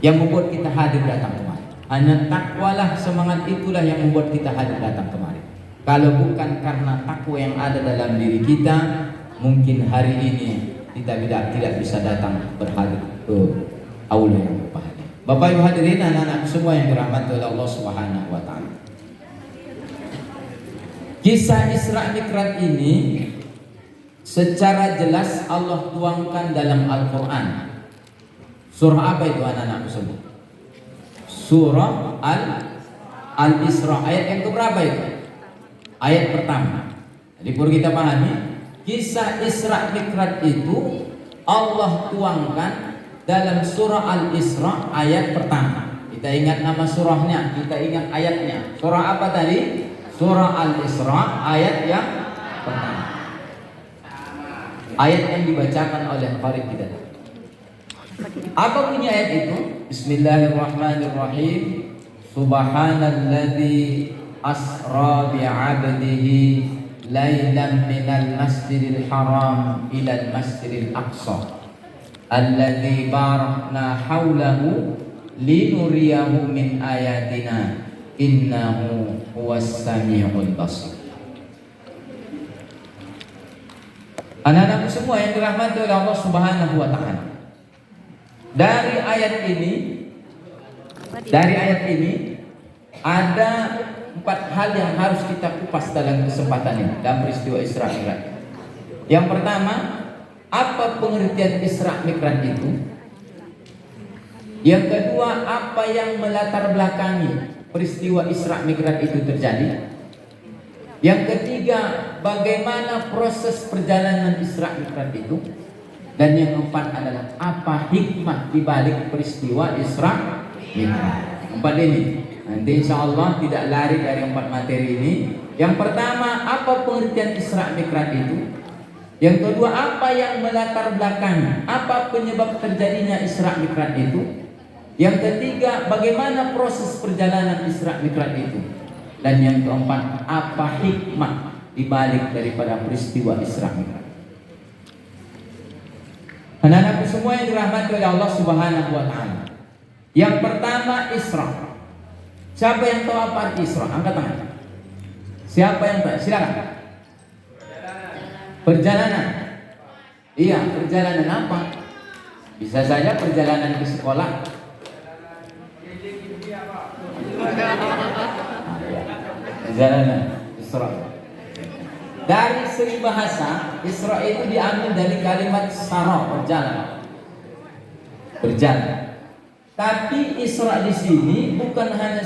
yang membuat kita hadir datang kemari. Hanya takwalah, semangat itulah yang membuat kita hadir datang kemari. Kalau bukan karena takwa yang ada dalam diri kita, mungkin hari ini kita tidak bisa datang berhadir ke aula yang berbahagia. Bapak Ibu hadirin, anak-anak semua yang dirahmati oleh Allah Subhanahu wa taala. Kisah Isra Mi'raj ini secara jelas Allah tuangkan dalam Al-Qur'an. Surah apa itu anak-anak semua? Surah Al-Isra. Ayat yang keberapa itu? Ayat pertama. Jadi perlu kita pahami, kisah Isra Mi'raj itu Allah tuangkan dalam surah Al-Isra ayat pertama. Kita ingat nama surahnya, kita ingat ayatnya. Surah apa tadi? Surah Al-Isra ayat yang pertama. Ayat yang dibacakan oleh Farid kita. Apa bunyi ayat itu? Bismillahirrahmanirrahim. Subhanalladzi asra bi'abdihi lailan minal masjidil haram ilal masjidil aqsa alladzi barakna haulahu linuriyahu min ayatina innahu huwas samiul basir. Anak-anakku semua yang dirahmati oleh Allah Subhanahu wa taala. Dari ayat ini ada 4 hal yang harus kita kupas dalam kesempatan ini, dalam peristiwa Isra Mi'raj. Yang pertama, apa pengertian Isra Mi'raj itu? Yang kedua, apa yang melatar belakangi peristiwa Isra Mi'raj itu terjadi? Yang ketiga, bagaimana proses perjalanan Isra Mi'raj itu? Dan yang keempat adalah apa hikmah dibalik peristiwa Isra Mi'raj. 4 ini. Nanti insya Allah tidak lari dari 4 materi ini. Yang pertama, apa pengertian Isra Mi'raj itu? Yang kedua, apa yang melatar belakangi, apa penyebab terjadinya Isra Mi'raj itu? Yang ketiga, bagaimana proses perjalanan Isra Mi'raj itu? Dan yang keempat, apa hikmah dibalik daripada peristiwa Isra Mi'raj? Anak-anakku semua yang dirahmati oleh Allah Subhanahu wa taala. Yang pertama, Isra. Siapa yang tahu apa arti Isra? Angkat tangan. Siapa yang tahu? Silakan. Perjalanan. Iya, perjalanan apa? Bisa saja perjalanan ke sekolah. Perjalanan Isra. Dari segi bahasa, Isra itu diambil dari kalimat sara, berjalan. Berjalan. Tapi Isra di sini bukan hanya